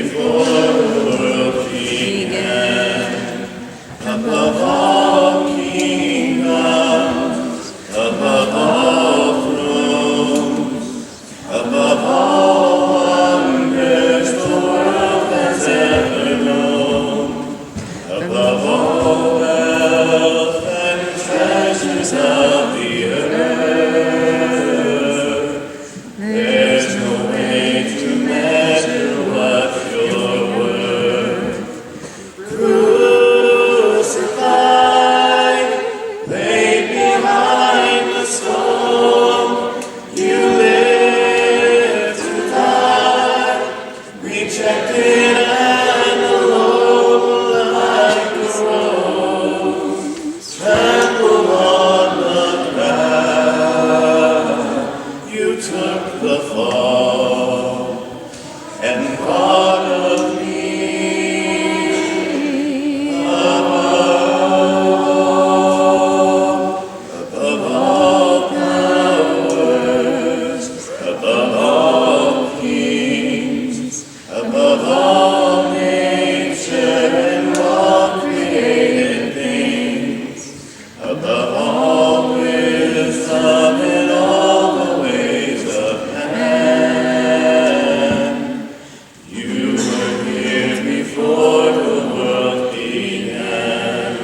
before the world began. Above all kingdoms, above all thrones, above all wonders the world has ever known, above all wealth and treasures of the earth, there's no way to measure what you're worth. Crucified, laid behind the stone, you live to die, rejected and alone like a rose, trampled on the ground. You took the fall and thought of me above all powers, above all kings, above all nature and all created things, above all wisdom and all the ways of man. You were here before the world began.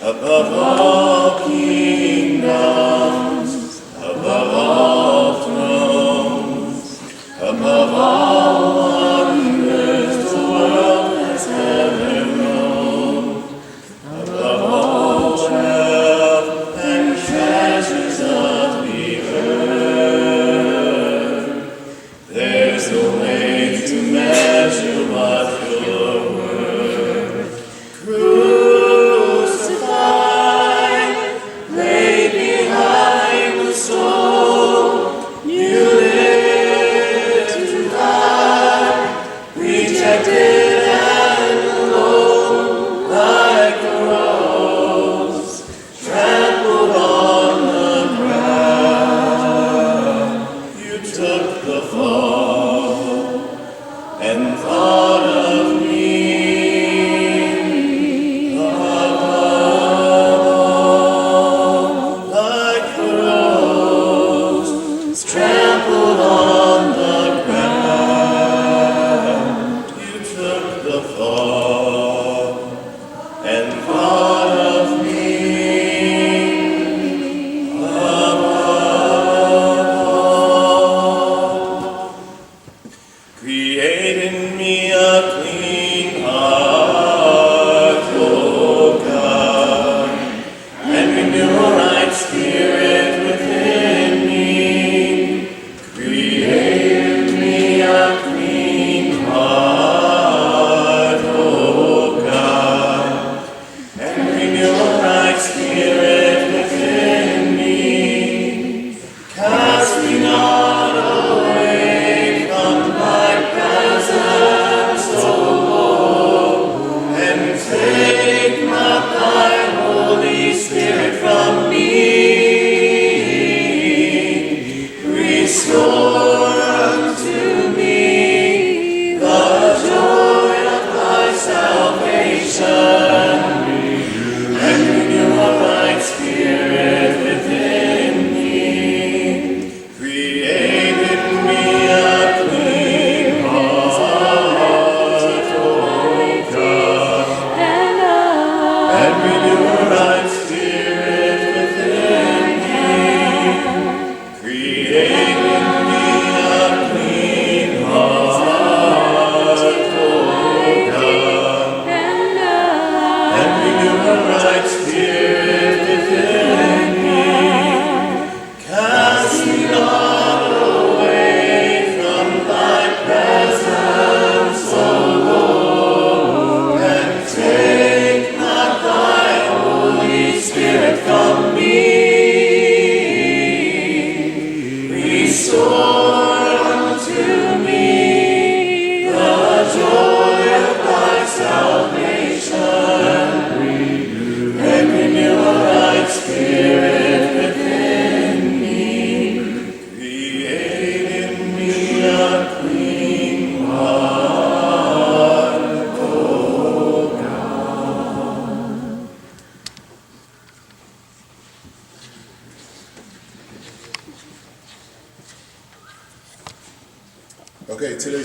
Above all kingdoms, above all thrones, above all wonders the world has ever known, above all wealth and treasures of the earth, there's no way to measure what you're worth. Crucified, laid behind the stone, you live to die, rejected and alone like a rose, trampled on the ground. You took the fall and thought of me like a rose, trampled on the ground. You took the fall and thought of me above all. Create in me a clean heart, O God, and renew a right spirit within me. Create in me a clean heart, O God, and renew a right spirit within me. Cast me not away from thy presence, O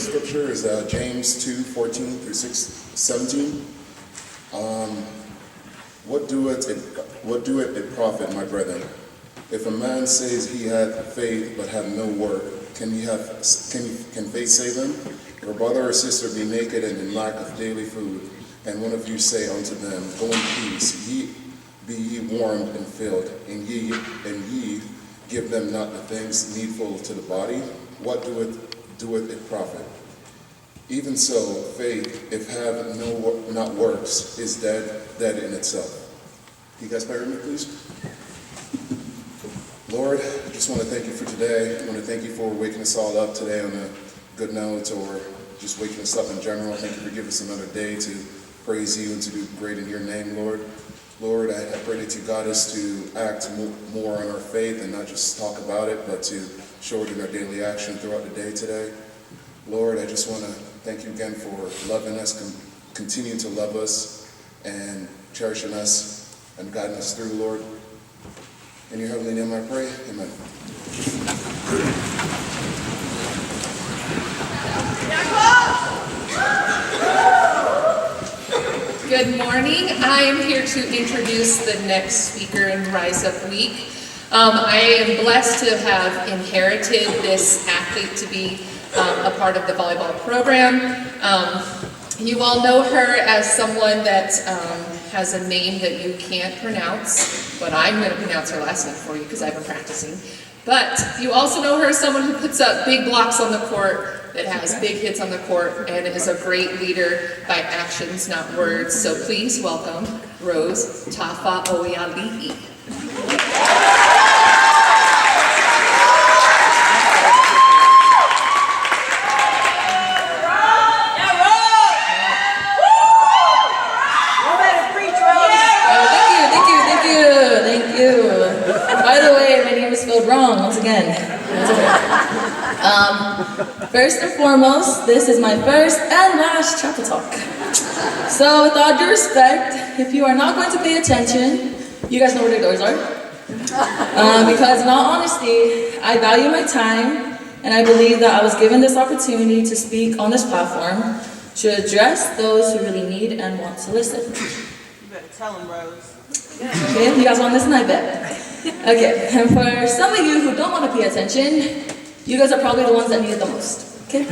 today's scripture is James 2:14 through 17. What doeth it profit, my brethren, if a man says he hath faith but have no work? Can faith save him? If a brother or sister be naked and in lack of daily food, and one of you say unto them, Go in peace, be ye warmed and filled, and ye give them not the things needful to the body, what doeth it profit? Even so, faith, if have not works, is dead in itself. Can you guys pray with me, please? Lord, I just want to thank you for today. I want to thank you for waking us all up today on a good note, or just waking us up in general. Thank you for giving us another day to praise you and to do great in your name, Lord. Lord, I pray that you guide us to act more on our faith and not just talk about it, but to show it in our daily action throughout the day today. Lord, I just want to thank you again for loving us, continuing to love us, and cherishing us and guiding us through, Lord. In your heavenly name I pray, amen. Good morning. I am here to introduce the next speaker in Rise Up Week. I am blessed to have inherited this athlete to be a part of the volleyball program. You all know her as someone that has a name that you can't pronounce, but I'm going to pronounce her last name for you because I've been practicing. But you also know her as someone who puts up big blocks on the court, that has big hits on the court, and is a great leader by actions, not words. So please welcome Rose Tafaoialii. Wrong once again. First and foremost, this is my first and last chapel talk. So with all due respect, if you are not going to pay attention, you guys know where the doors are. Because in all honesty, I value my time, and I believe that I was given this opportunity to speak on this platform to address those who really need and want to listen. You better tell them, Rose. Okay, you guys want to listen? I bet. Okay, and for some of you who don't want to pay attention, you guys are probably the ones that need it the most. Okay?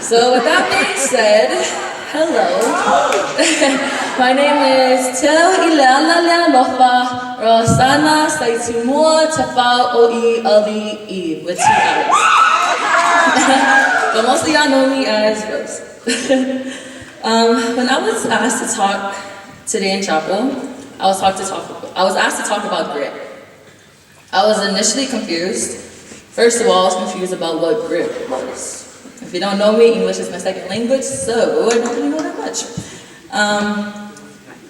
So with that being said, hello. My name is Rose Tafaoialii with 2 I's. But most of y'all know me as Rose. When I was asked to talk today in chapel, I was asked to talk about grit. I was initially confused. First of all, I was confused about what grit was. If you don't know me, English is my second language, so I don't really know that much.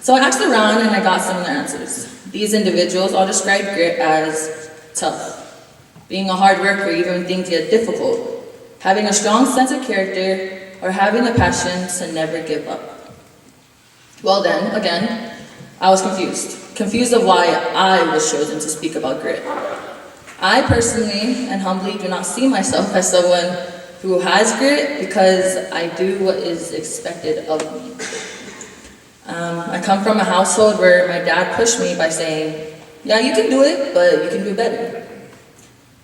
So I asked around and I got similar answers. These individuals all described grit as tough, being a hard worker even when things get difficult, having a strong sense of character, or having the passion to never give up. Well then, again, I was confused of why I was chosen to speak about grit. I personally and humbly do not see myself as someone who has grit because I do what is expected of me. I come from a household where my dad pushed me by saying, yeah, you can do it, but you can do better.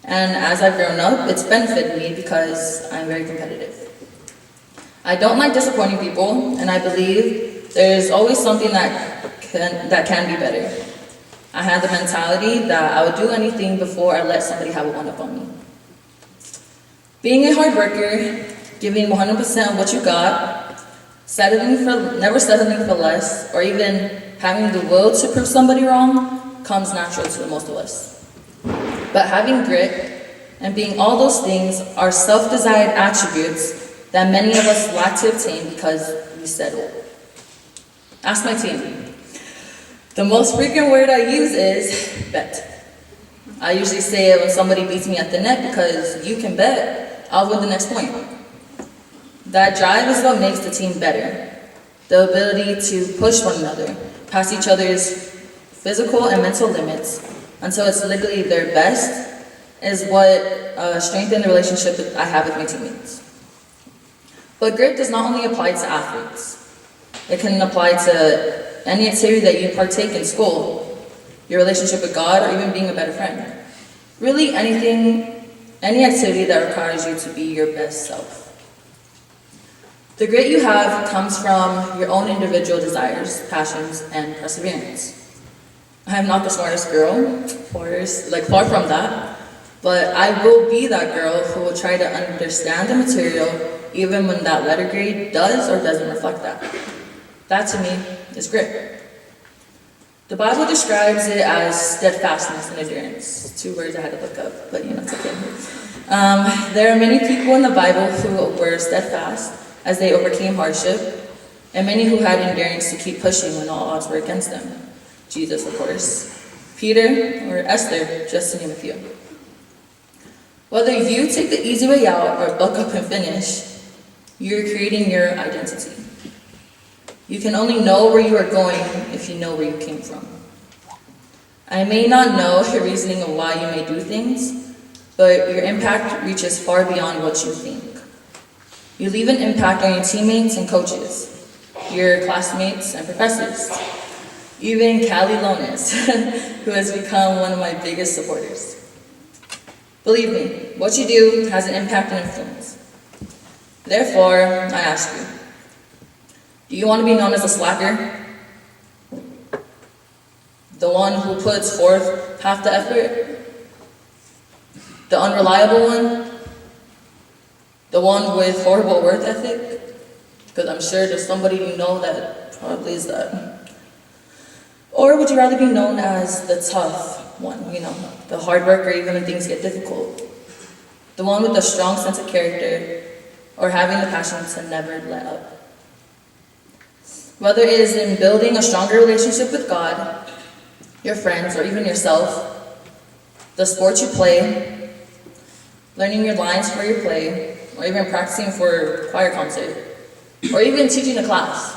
And as I've grown up, it's benefited me because I'm very competitive. I don't like disappointing people, and I believe there's always something that can be better. I had the mentality that I would do anything before I let somebody have a one-up on me. Being a hard worker, giving 100% of what you got, never settling for less, or even having the will to prove somebody wrong comes natural to most of us. But having grit and being all those things are self-desired attributes that many of us lack to obtain because we settle. Ask my team. The most frequent word I use is bet. I usually say it when somebody beats me at the net because you can bet I'll win the next point. That drive is what makes the team better. The ability to push one another, past each other's physical and mental limits until it's literally their best is what strengthens the relationship that I have with my teammates. But grit does not only apply to athletes. It can apply to any activity that you partake in school, your relationship with God, or even being a better friend. Really anything, any activity that requires you to be your best self. The grit you have comes from your own individual desires, passions, and perseverance. I am not the smartest girl, far from that, but I will be that girl who will try to understand the material even when that letter grade does or doesn't reflect that. That to me is grit. The Bible describes it as steadfastness and endurance. 2 words I had to look up, but it's okay. There are many people in the Bible who were steadfast as they overcame hardship, and many who had endurance to keep pushing when all odds were against them. Jesus, of course, Peter, or Esther, just to name a few. Whether you take the easy way out or buck up and finish, you're creating your identity. You can only know where you are going if you know where you came from. I may not know your reasoning of why you may do things, but your impact reaches far beyond what you think. You leave an impact on your teammates and coaches, your classmates and professors, even Callie Lones, who has become one of my biggest supporters. Believe me, what you do has an impact and influence. Therefore, I ask you, do you want to be known as a slacker? The one who puts forth half the effort? The unreliable one? The one with horrible work ethic? Because I'm sure there's somebody you know that probably is that. Or would you rather be known as the tough one, the hard worker even when things get difficult? The one with a strong sense of character, or having the passion to never let up? Whether it is in building a stronger relationship with God, your friends, or even yourself, the sports you play, learning your lines for your play, or even practicing for a choir concert, or even teaching a class,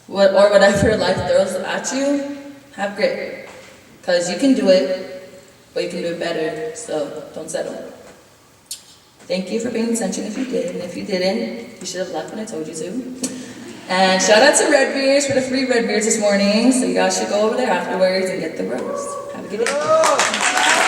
or whatever life throws at you, have grit. Because you can do it, but you can do it better, so don't settle. Thank you for paying attention if you did, and if you didn't, you should have left when I told you to. And shout out to Red Beers for the free Red Beers this morning, so you guys should go over there afterwards and get the rose. Have a good day.